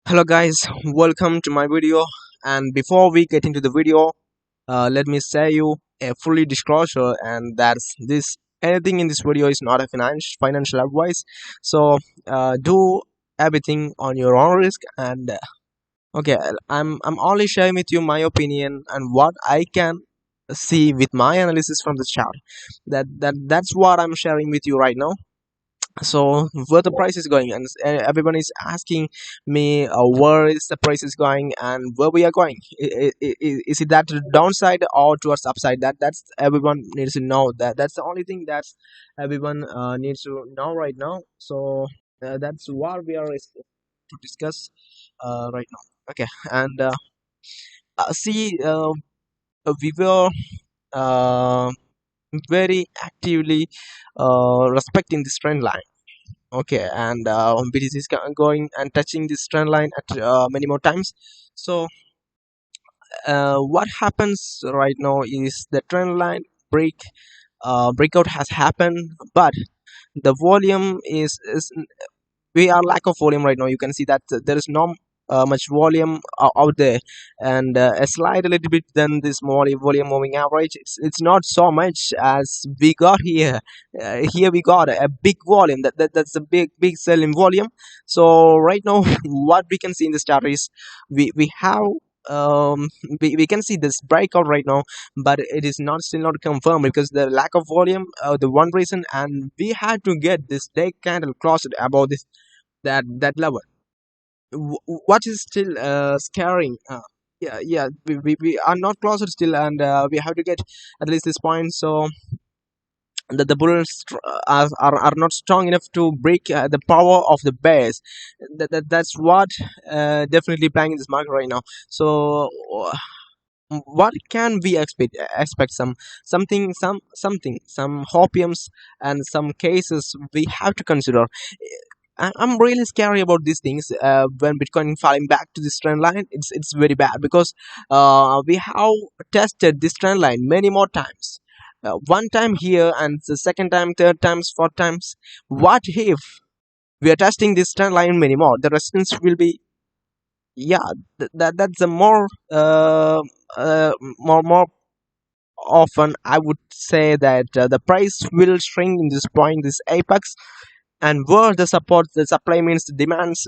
Hello guys, welcome to my video. And before we get into the video, let me say you a fully disclosure, and that's this. Anything in this video is not a financial advice. So do everything on your own risk. And okay, I'm only sharing with you my opinion and what I can see with my analysis from the chart. That's what I'm sharing with you right now. So where the price is going, and everyone is asking me where is the price is going and where we are going. Is it that downside or towards upside? That's everyone needs to know. That's the only thing that everyone needs to know right now. So that's what we are to discuss right now. Okay. And see, we were uh, very actively respecting this trend line. Okay, and BTC is going and touching this trend line at many more times. So what happens right now is the trend line breakout has happened, but the volume is we are lack of volume right now. You can see that there is no much volume out there, and a slide a little bit, then this more volume moving average, it's not so much as we got here. Here we got a big volume, that's a big selling volume. So right now what we can see in the chart is we have um we can see this breakout right now, but it is not still not confirmed because the lack of volume, the one reason, and we had to get this day candle closed above this that level. What is still scaring, yeah, we are not closer still, and we have to get at least this point. So that the bulls are not strong enough to break the power of the bears. That's what definitely playing in this market right now. So what can we expect some hopiums and some cases we have to consider. I'm really scary about these things. When Bitcoin falling back to this trend line, it's very bad because we have tested this trend line many more times. One time here, and the second time, third times, fourth times. What if we are testing this trend line many more? The resistance will be, yeah, that's a more often. I would say that the price will shrink in this point, this apex, and where the support, the supply meets the demands.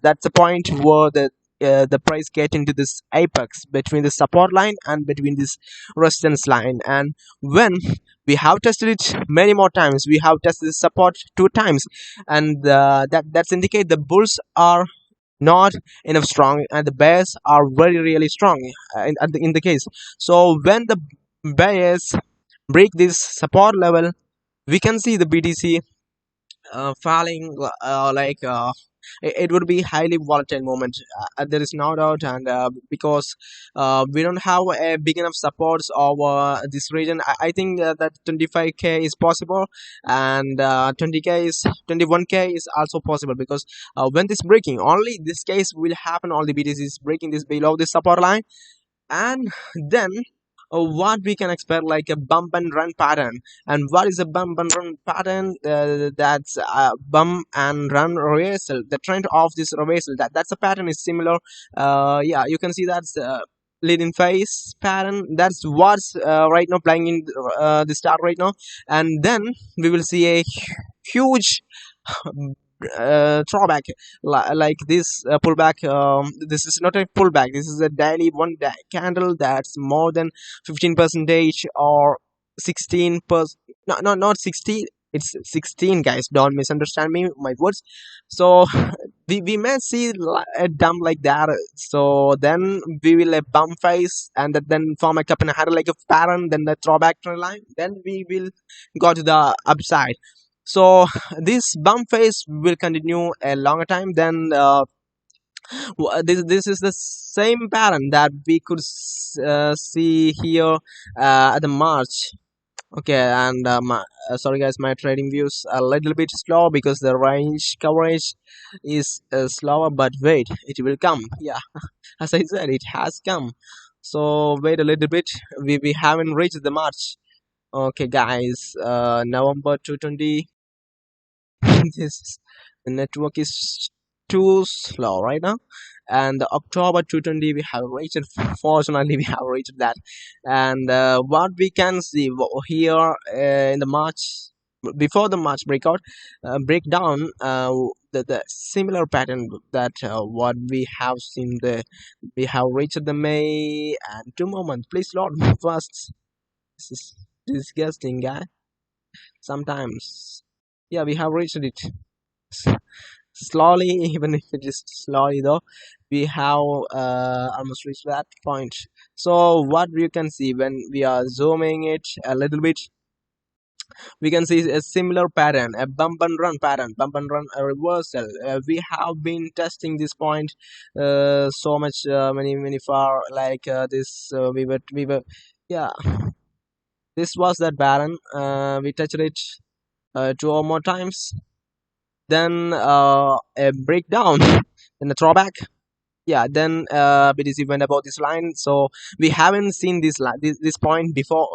That's the point where the price get into this apex between the support line and between this resistance line. And when we have tested it many more times, we have tested the support two times, and that's indicate the bulls are not enough strong and the bears are very really strong in the case. So when the bears break this support level, we can see the BTC falling, it would be highly volatile moment. There is no doubt. And because we don't have a big enough supports over this region, I think that 25k is possible, and 20k is 21k is also possible, because when this breaking, only this case will happen, all the BTC is breaking this below the support line. And then what we can expect, like a bump and run pattern. And what is a bump and run pattern? That's bump and run reversal, the trend of this reversal, that's a pattern is similar. Yeah, you can see that's leading phase pattern. That's what's right now playing in the start right now. And then we will see a huge throwback, like this pullback. This is not a pullback, this is a daily one day candle that's more than 15 percentage or 16%. No, not 60, it's 16, guys, don't misunderstand me my words. So we may see a dump like that. So then we will a bump phase, and then form a cup and a handle like a pattern, then the throwback trend line, then we will go to the upside. So this bump phase will continue a longer time. Then this is the same pattern that we could see here at the March. Okay, and sorry guys, my trading views a little bit slow because the range coverage is slower, but wait, it will come. Yeah, as I said, it has come. So wait a little bit, we haven't reached the March. Okay guys, November 220. This the network is too slow right now. And the October 220 we have reached. Fortunately we have reached that. And what we can see here in the March, before the March breakdown, the similar pattern that what we have seen, the we have reached the May and 2 more months. Please Lord, first. This is disgusting, guy. Sometimes, yeah, we have reached it slowly. Even if it is slowly though, we have almost reached that point. So what you can see when we are zooming it a little bit, we can see a similar pattern, a bump and run pattern, bump and run, a reversal. We have been testing this point so much, many far, like this we were yeah, this was that pattern. We touched it 2 or more times, then a breakdown, then a throwback. Yeah, then BTC went about this line, so we haven't seen this point before.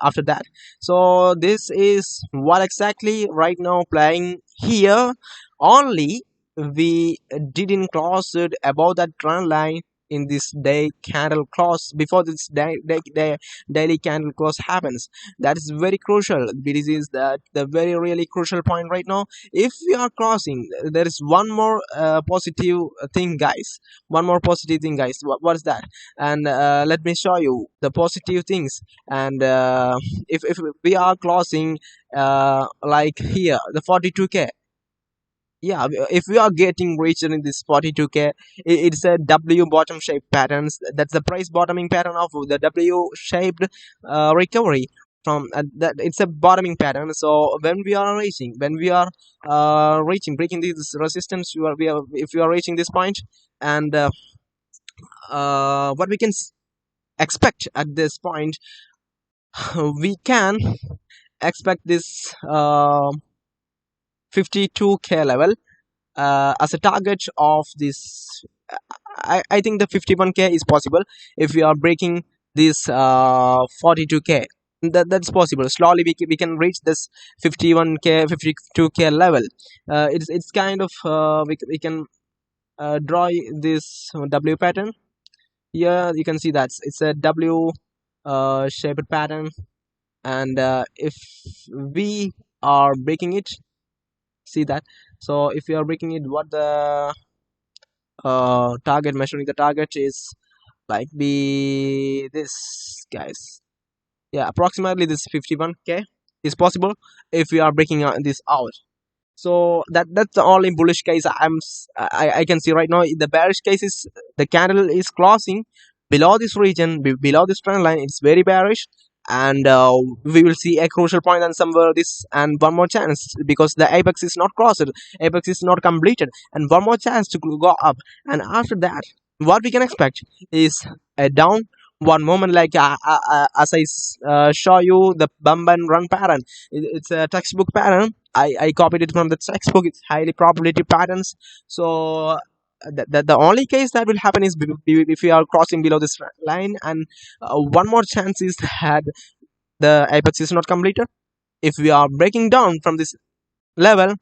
After that, so this is what exactly right now playing here. Only we didn't cross it above that trend line in this day candle close, before this daily candle close happens. That is very crucial. BTC is that the very really crucial point right now. If we are crossing, there is one more positive thing, guys. One more positive thing, guys. What is that? And let me show you the positive things. And if we are closing like here, the 42K, yeah, if we are getting reached in this 42K, it's a W bottom shape patterns. That's the price bottoming pattern of the W shaped recovery from that. It's a bottoming pattern. So when we are reaching, breaking this resistance, if you are reaching this point, and what we can expect at this point, we can expect this 52K level as a target of this. I think the 51K is possible if we are breaking this 42K. That's possible. Slowly we can reach this 51K, 52K level. It's kind of we can draw this W pattern. Here you can see that it's a W shaped pattern, and if we are breaking it, see that. So if we are breaking it, what the target, measuring the target is like be this, guys. Yeah, approximately this 51K is possible if we are breaking this out. So that's the only bullish case I can see right now. The bearish case is the candle is closing below this region, below this trend line. It's very bearish, and we will see a crucial point and somewhere this, and one more chance, because the apex is not crossed, apex is not completed, and one more chance to go up. And after that, what we can expect is a down one moment, like as I show you the bump and run pattern. It's a textbook pattern. I copied it from the textbook. It's highly probability patterns. So the only case that will happen is if we are crossing below this line, and one more chance is that the apex is not completed. If we are breaking down from this level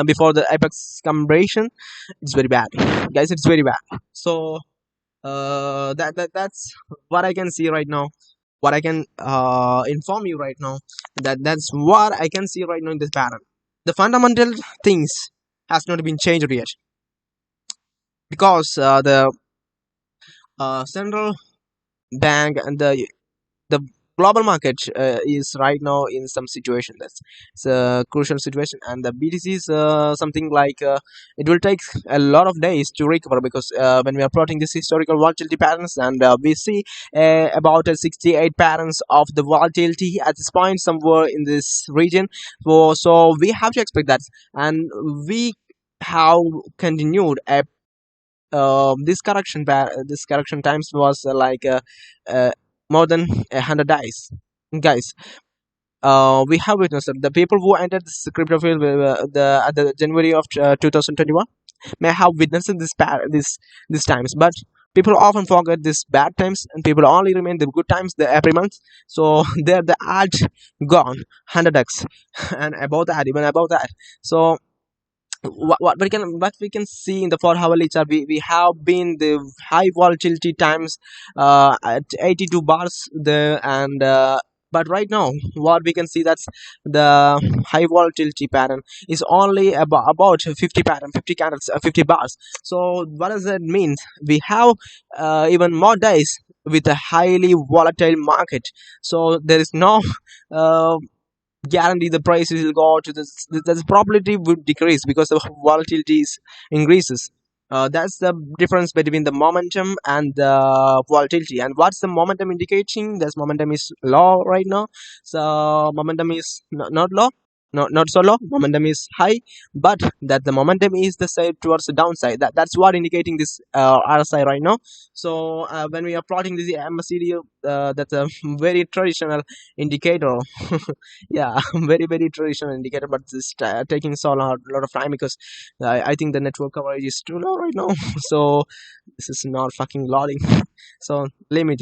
before the apex completion, it's very bad, guys. It's very bad. So that's what I can see right now, what I can inform you right now. That's what I can see right now in this pattern. The fundamental things has not been changed yet, because the central bank and the global market is right now in some situation that's, it's a crucial situation, and the BTC is something like it will take a lot of days to recover, because when we are plotting this historical volatility patterns, and we see about 68 patterns of the volatility at this point somewhere in this region. So we have to expect that, and we have continued a this correction times was more than 100 days, guys. We have witnessed that the people who entered this crypto field at the January of 2021 may have witnessed these times, but people often forget these bad times, and people only remain the good times every month. So they're the ad gone 100x and about that, even about that. So what we can see in the 4 hourly chart, we have been the high volatility times at 82 bars there, and but right now what we can see, that's the high volatility pattern is only about 50 pattern, 50 candles, 50 bars. So what does that mean? We have even more days with a highly volatile market, so there is no uh, guarantee the price will go to this. The probability would decrease because the volatility increases. That's the difference between the momentum and the volatility. And what's the momentum indicating? This momentum is low right now. So momentum is not low, not so low. Momentum is high, but that the momentum is the side towards the downside. That's what indicating this RSI right now. So when we are plotting this MACD, that's a very traditional indicator. Yeah, very traditional indicator, but it's taking so lot of time because I think the network coverage is too low right now. So this is not fucking loading. So limit,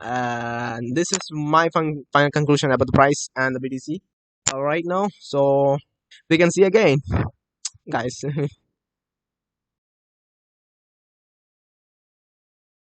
and this is my final conclusion about the price and the BTC right now. So we can see again, guys.